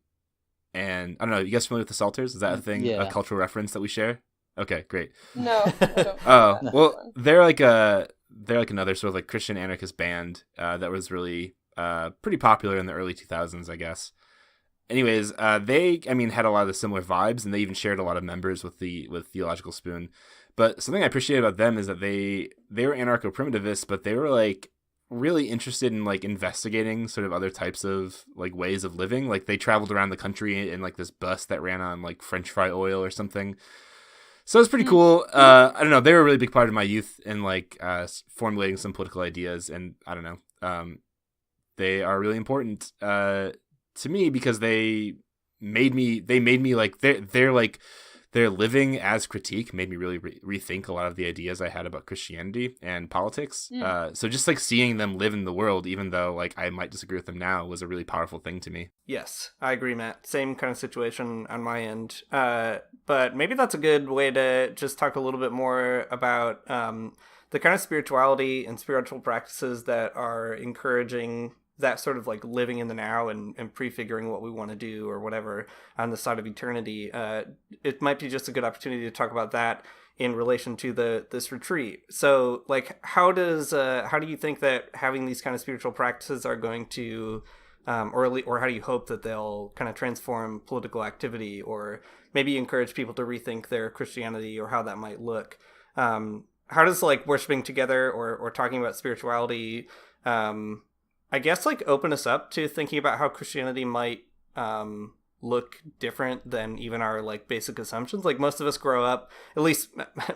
I don't know, you guys familiar with the Salters? Is that a thing, a cultural reference that we share? Okay, great. No. I don't. Oh, well, they're like another sort of like Christian anarchist band that was really pretty popular in the early 2000s, I guess. Anyways, they had a lot of the similar vibes, and they even shared a lot of members with Theological Spoon. But something I appreciate about them is that they were anarcho-primitivists, but they were like really interested in like investigating sort of other types of like ways of living. Like they traveled around the country in like this bus that ran on like French fry oil or something. So it's pretty cool. I don't know. They were a really big part of my youth in like formulating some political ideas, and I don't know. They are really important to me because they made me like they're like their living as critique made me really rethink a lot of the ideas I had about Christianity and politics. So just like seeing them live in the world, even though like I might disagree with them now, was a really powerful thing to me. Yes, I agree, Matt. Same kind of situation on my end. But maybe that's a good way to just talk a little bit more about the kind of spirituality and spiritual practices that are encouraging that sort of like living in the now and prefiguring what we want to do or whatever on the side of eternity. It might be just a good opportunity to talk about that in relation to this retreat. So like, how do you think that having these kind of spiritual practices are going to, or how do you hope that they'll kind of transform political activity, or maybe encourage people to rethink their Christianity or how that might look? How does like worshiping together or talking about spirituality, I guess like open us up to thinking about how Christianity might look different than even our like basic assumptions. Like most of us grow up, at least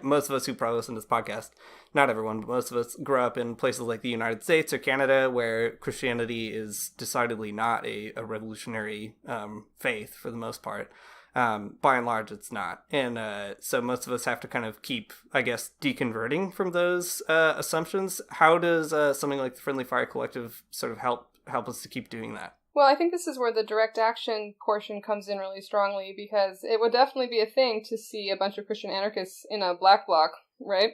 most of us who probably listen to this podcast, not everyone, but most of us grow up in places like the United States or Canada, where Christianity is decidedly not a revolutionary faith for the most part. By and large, it's not. And so most of us have to kind of keep, I guess, deconverting from those assumptions. How does something like the Friendly Fire Collective sort of help us to keep doing that? Well, I think this is where the direct action portion comes in really strongly, because it would definitely be a thing to see a bunch of Christian anarchists in a black bloc, right?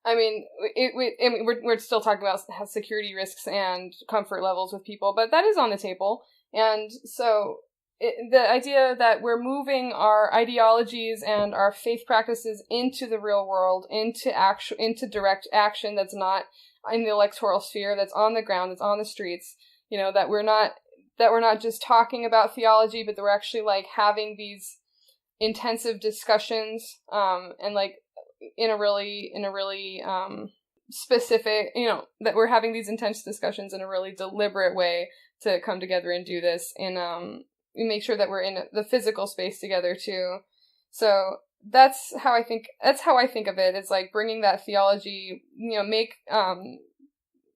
I mean, we're still talking about security risks and comfort levels with people, but that is on the table. And so the idea that we're moving our ideologies and our faith practices into the real world, into direct action that's not in the electoral sphere, that's on the ground, that's on the streets, you know, that we're not just talking about theology, but that we're actually like having these intensive discussions, and like in a really specific, you know, that we're having these intense discussions in a really deliberate way to come together and do this. And we make sure that we're in the physical space together too. So that's how I think of it. It's like bringing that theology, you know,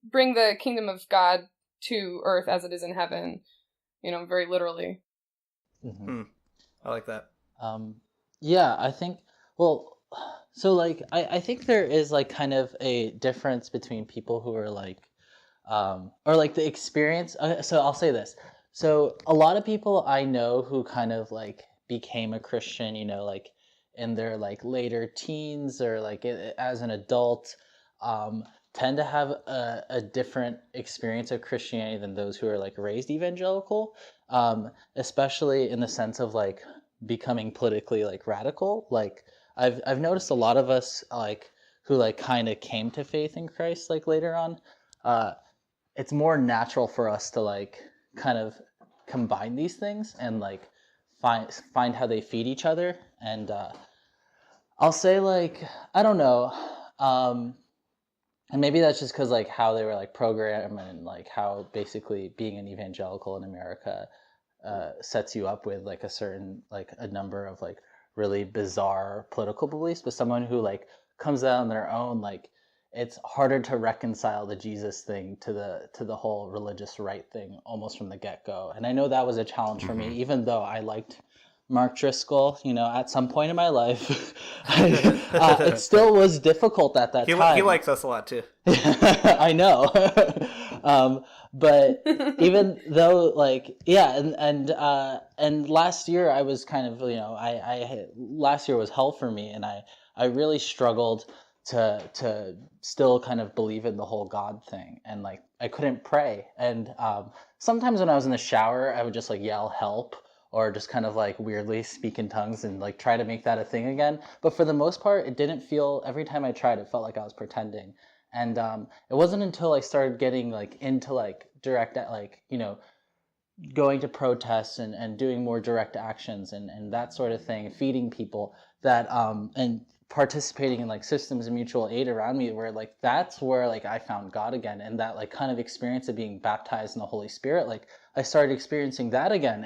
bring the kingdom of God to earth as it is in heaven, you know, very literally. Mm-hmm. I like that. Yeah, I think, well, so like, I think there is like kind of a difference between people who are like, or like the experience. So I'll say this. So a lot of people I know who kind of like became a Christian, you know, like in their like later teens or like as an adult tend to have a different experience of Christianity than those who are like raised evangelical, especially in the sense of like becoming politically like radical. Like I've noticed a lot of us like who like kind of came to faith in Christ like later on, it's more natural for us to like kind of combine these things and like find how they feed each other. And I'll say like, I don't know, and maybe that's just because like how they were like programmed and like how basically being an evangelical in America sets you up with like a certain like a number of like really bizarre political beliefs. But someone who like comes out on their own, like it's harder to reconcile the Jesus thing to the whole religious right thing almost from the get-go. And I know that was a challenge for me, even though I liked Mark Driscoll, you know, at some point in my life. It still was difficult at that time. He likes us a lot too. I know. But even though like, yeah, and last year I was kind of, you know, last year was hell for me, and I really struggled to still kind of believe in the whole God thing, and like I couldn't pray, and sometimes when I was in the shower I would just like yell help, or just kind of like weirdly speak in tongues and like try to make that a thing again. But for the most part, it didn't feel, every time I tried, it felt like I was pretending. And it wasn't until I started getting like into like direct, like, you know, going to protests and doing more direct actions and that sort of thing, feeding people, that and participating in like systems of mutual aid around me, where like that's where like I found God again. And that like kind of experience of being baptized in the Holy Spirit, like I started experiencing that again,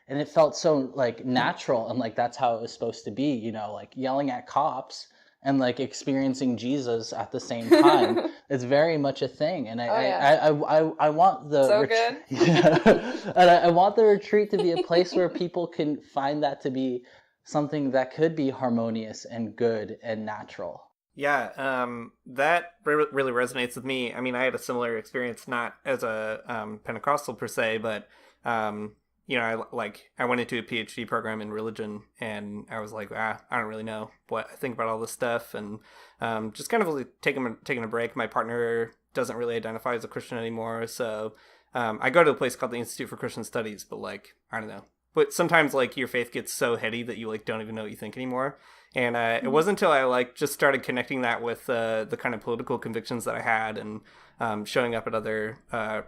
and it felt so like natural, and like that's how it was supposed to be, you know, like yelling at cops and like experiencing Jesus at the same time. It's very much a thing, and I want the so good. Yeah. And I want the retreat to be a place where people can find that to be something that could be harmonious and good and natural. Yeah, that really resonates with me. I mean, I had a similar experience, not as a Pentecostal per se, but you know, I went into a PhD program in religion, and I was like, I don't really know what I think about all this stuff, and just kind of like taking a break. My partner doesn't really identify as a Christian anymore, so I go to a place called the Institute for Christian Studies, but like, I don't know. But sometimes like your faith gets so heady that you like don't even know what you think anymore. And it wasn't until I like just started connecting that with the kind of political convictions that I had, and showing up at other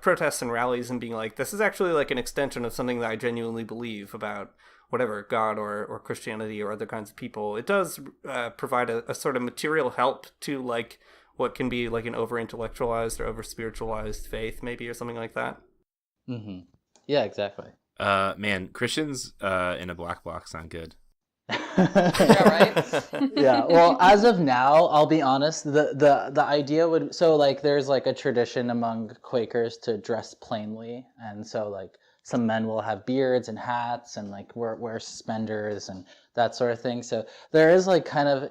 protests and rallies and being like, this is actually like an extension of something that I genuinely believe about whatever, God or Christianity or other kinds of people. It does provide a sort of material help to like what can be like an over-intellectualized or over-spiritualized faith maybe, or something like that. Mm-hmm. Yeah, exactly. Man, Christians in a black bloc sound good. Yeah, right. Yeah, well, as of now, I'll be honest, the idea would, so like there's like a tradition among Quakers to dress plainly, and so like some men will have beards and hats and like wear suspenders and that sort of thing. So there is like kind of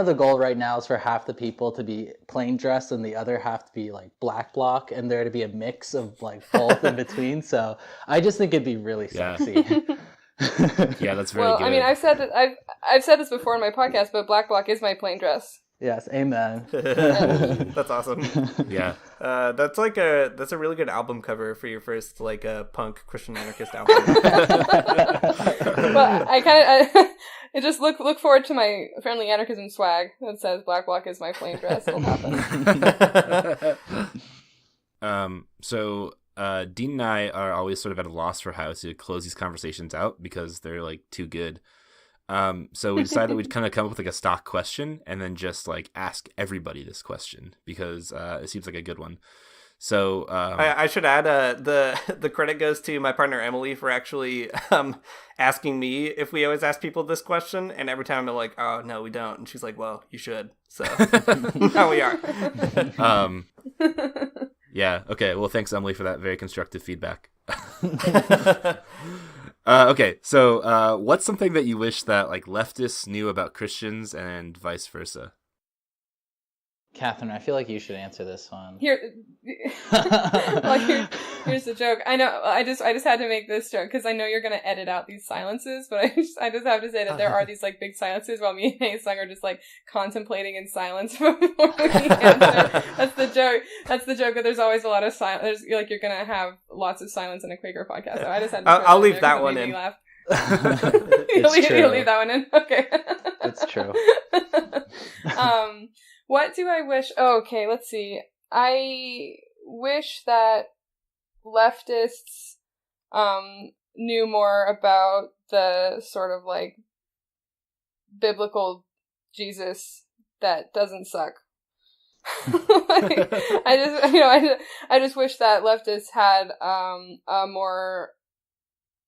the goal right now is for half the people to be plain dressed and the other half to be like black bloc, and there to be a mix of like both in between. So I just think it'd be really sexy. Yeah, that's very good. I mean, I've said this before in my podcast, but black bloc is my plain dress. Yes, amen. That's awesome. Yeah. That's a really good album cover for your first like punk Christian anarchist album. Well, I just look forward to my Friendly Anarchism swag that says black bloc is my plain dress. It'll happen. So Dean and I are always sort of at a loss for how to close these conversations out because they're like too good. So we decided we'd kind of come up with like a stock question and then just like ask everybody this question because it seems like a good one. So I should add the credit goes to my partner Emily for actually asking me if we always ask people this question, and every time I'm like, oh no, we don't, and she's like, well, you should. So now we are. Yeah. Okay. Well, thanks, Emily, for that very constructive feedback. Okay. So, what's something that you wish that like leftists knew about Christians and vice versa? Catherine, I feel like you should answer this one. Here's the joke. I know. I just had to make this joke because I know you're gonna edit out these silences, but I just have to say that there are these like big silences while me and Haesung are just like contemplating in silence before we answer. That's the joke. That's the joke. That there's always a lot of silence. You're gonna have lots of silence in a Quaker podcast. So I just had to. I'll leave that one in. You'll leave that one in. Okay. It's true. What do I wish? Oh, okay, let's see. I wish that leftists knew more about the sort of like biblical Jesus that doesn't suck. I just wish that leftists had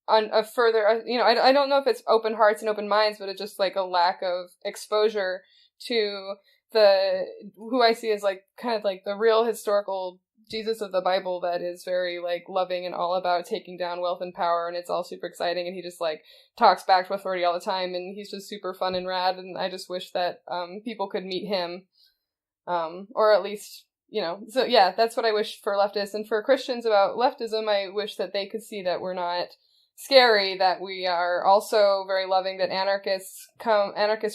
a further, I don't know if it's open hearts and open minds, but it's just like a lack of exposure to who I see as like kind of like the real historical Jesus of the Bible that is very like loving and all about taking down wealth and power, and it's all super exciting, and he just like talks back to authority all the time, and he's just super fun and rad, and I just wish that people could meet him, or at least, so yeah, that's what I wish for leftists. And for Christians about leftism, I wish that they could see that we're not scary, that we are also very loving, that anarchist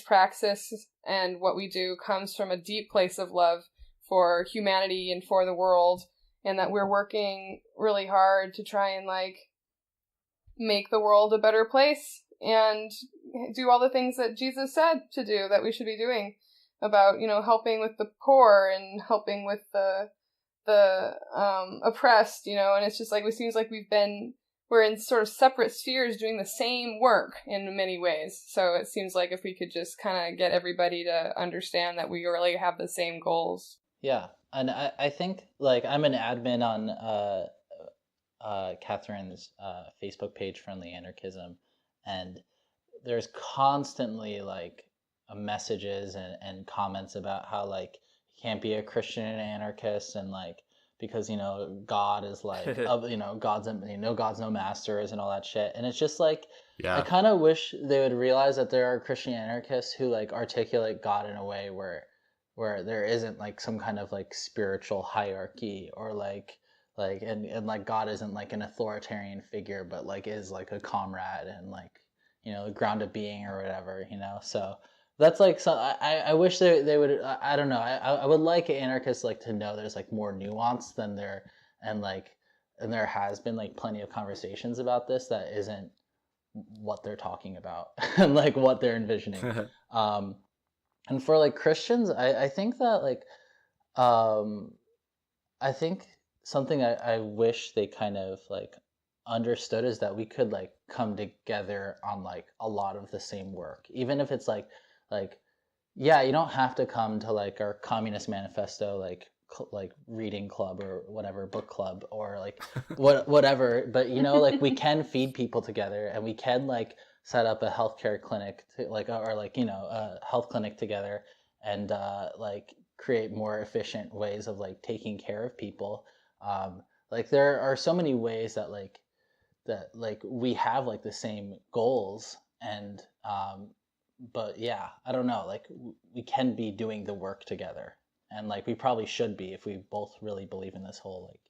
praxis and what we do comes from a deep place of love for humanity and for the world, and that we're working really hard to try and like make the world a better place and do all the things that Jesus said to do, that we should be doing, about helping with the poor and helping with the oppressed, and it's just like it seems like we're in sort of separate spheres doing the same work in many ways. So it seems like if we could just kind of get everybody to understand that we really have the same goals. Yeah, and I think, like, I'm an admin on Katherine's Facebook page, Friendly Anarchism, and there's constantly, like, messages and comments about how, like, you can't be a Christian and anarchist, and, like, because God is like God's no masters and all that shit, and it's just like, yeah, I kind of wish they would realize that there are Christian anarchists who like articulate God in a way where there isn't like some kind of like spiritual hierarchy, or like like God isn't like an authoritarian figure, but like is like a comrade and like a grounded being or whatever, so. That's like, so I wish they would, I don't know, I would like anarchists like to know there's like more nuance than there, and there has been like plenty of conversations about this that isn't what they're talking about and like what they're envisioning. And for like Christians, I think that like, I think something I wish they kind of like understood is that we could like come together on like a lot of the same work, even if it's like, yeah, you don't have to come to like our Communist Manifesto like reading club or whatever, book club, or like whatever, but like we can feed people together, and we can like set up a healthcare clinic a health clinic together, and like create more efficient ways of like taking care of people. Like there are so many ways that we have like the same goals, and but yeah, I don't know, like we can be doing the work together, and like we probably should be if we both really believe in this whole like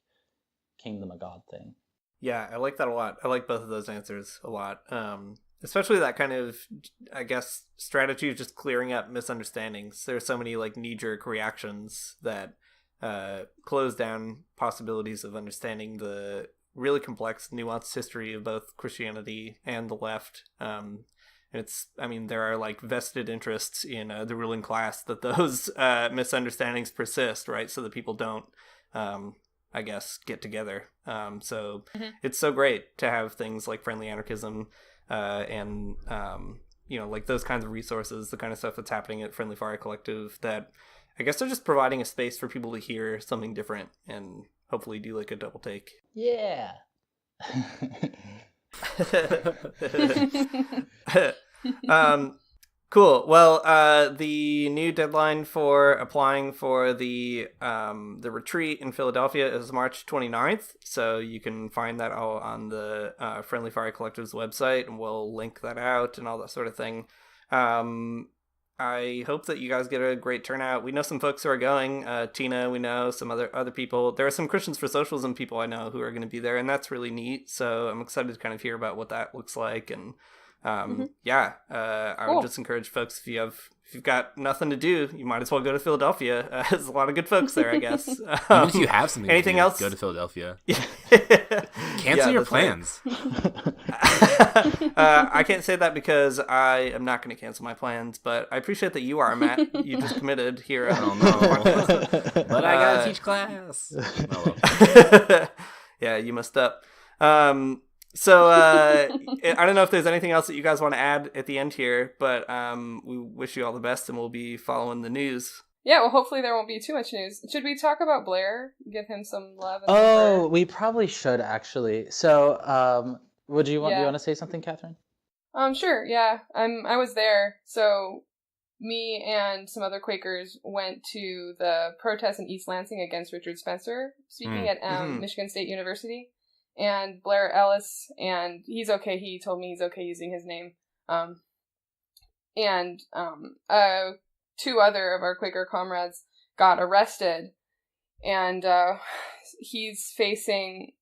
kingdom of God thing. Yeah, I like that a lot. I like both of those answers a lot. Especially that kind of, I guess, strategy of just clearing up misunderstandings. There's so many like knee-jerk reactions that close down possibilities of understanding the really complex, nuanced history of both Christianity and the left. There are like vested interests in the ruling class that those misunderstandings persist, right? So that people don't, I guess, get together. So It's so great to have things like Friendly Anarchism and like those kinds of resources, the kind of stuff that's happening at Friendly Fire Collective, that I guess they're just providing a space for people to hear something different and hopefully do like a double take. Yeah. Cool. Well, the new deadline for applying for the retreat in Philadelphia is March 29th. So you can find that all on the Friendly Fire Collective's website, and we'll link that out and all that sort of thing. I hope that you guys get a great turnout. We know some folks who are going. Tina, we know some other people. There are some Christians for Socialism people I know who are going to be there, and that's really neat. So I'm excited to kind of hear about what that looks like. And I would just encourage folks, if you've got nothing to do, you might as well go to Philadelphia. There's a lot of good folks there, I guess. Even if you have something anything to do, else, go to Philadelphia. Cancel your plans. I can't say that because I am not going to cancel my plans, but I appreciate that you are, Matt. You just committed here. Oh no! But I gotta teach class. Yeah, you messed up. So I don't know if there's anything else that you guys want to add at the end here, but we wish you all the best, and we'll be following the news. Yeah, well, hopefully there won't be too much news. Should we talk about Blair? Give him some love. And we probably should actually. So, do you want to say something, Katherine? Sure. Yeah, I was there. So, me and some other Quakers went to the protest in East Lansing against Richard Spencer, speaking at Michigan State University. And Blair Ellis, and he's okay. He told me he's okay using his name. Two other of our Quaker comrades got arrested, and he's facing.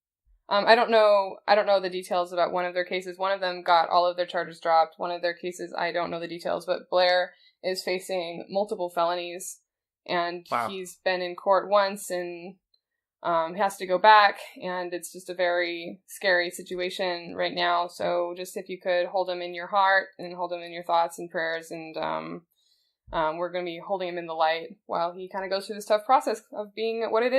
I don't know the details about one of their cases. One of them got all of their charges dropped. One of their cases, I don't know the details, but Blair is facing multiple felonies, and he's been in court once and has to go back, and it's just a very scary situation right now. So just if you could hold him in your heart and hold him in your thoughts and prayers, and we're going to be holding him in the light while he kind of goes through this tough process of being what it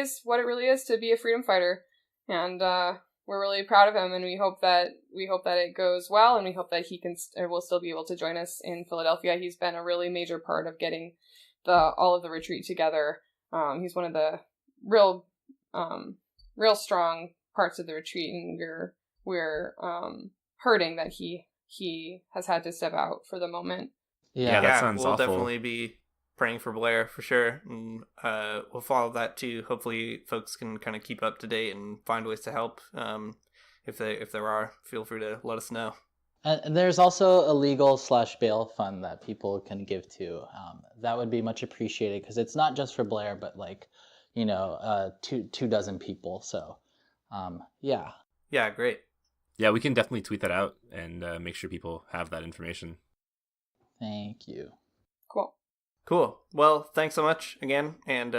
really is to be a freedom fighter. And we're really proud of him, and we hope that it goes well, and we hope that he will still be able to join us in Philadelphia. He's been a really major part of getting all of the retreat together. He's one of the real strong parts of the retreat, and we're hurting that he has had to step out for the moment. Yeah, that sounds we'll awful. Definitely be praying for Blair for sure, and we'll follow that too. Hopefully folks can kind of keep up to date and find ways to help. If there are, feel free to let us know. And there's also a legal/bail fund that people can give to. That would be much appreciated, because it's not just for Blair, but two dozen people. So, yeah. Yeah, great. Yeah, we can definitely tweet that out and make sure people have that information. Thank you. Cool. Well, thanks so much again, and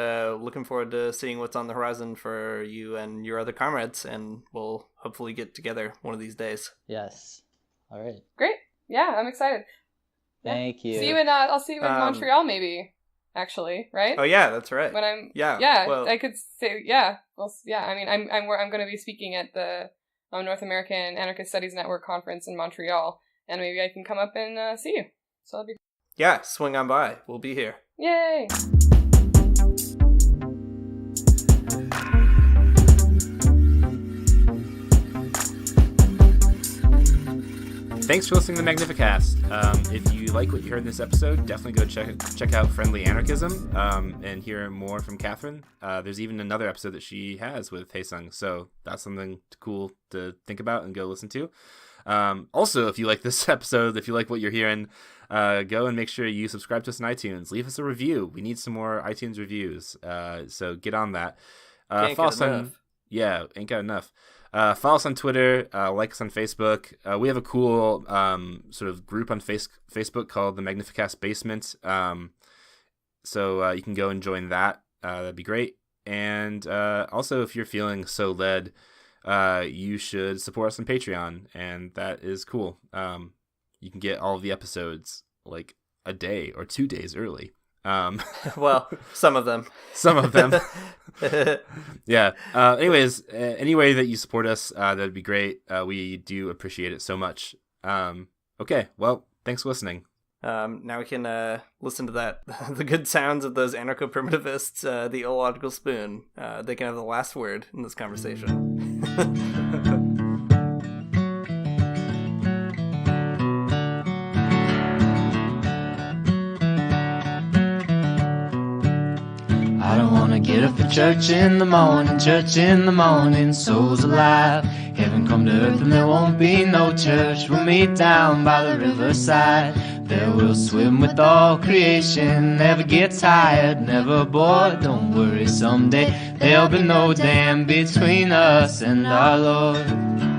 looking forward to seeing what's on the horizon for you and your other comrades, and we'll hopefully get together one of these days. Yes. All right. Great. Yeah, I'm excited. Thank you. I'll see you in Montreal, maybe. Actually, right? Oh yeah, that's right. When I'm well, I could say yeah. Well, yeah. I mean, I'm going to be speaking at the North American Anarchist Studies Network conference in Montreal, and maybe I can come up and see you. So that'll be. Yeah, swing on by. We'll be here. Yay! Thanks for listening to the Magnificast. If you like what you heard in this episode, definitely go check out Friendly Anarchism and hear more from Katherine. There's even another episode that she has with Haesung, so that's something cool to think about and go listen to. Also, if you like this episode, if you like what you're hearing, go and make sure you subscribe to us on iTunes. Leave us a review. We need some more iTunes reviews. So get on that. Follow us on, ain't got enough. Follow us on Twitter, like us on Facebook. We have a cool sort of group on Facebook called the Magnificast Basement. So you can go and join that. That'd be great. And also, if you're feeling so led, you should support us on Patreon, and that is cool. You can get all of the episodes like a day or 2 days early. Well, some of them. Yeah. Anyways, any way that you support us, that'd be great. We do appreciate it so much. Okay. Well, thanks for listening. Now we can listen to the good sounds of those anarcho-primitivists, the illogical spoon. They can have the last word in this conversation. I don't wanna get up for church in the morning, souls alive. Heaven come to earth and there won't be no church. We'll meet down by the riverside. There we'll swim with all creation, never get tired, never bored. Don't worry, someday there'll be no dam between us and our Lord.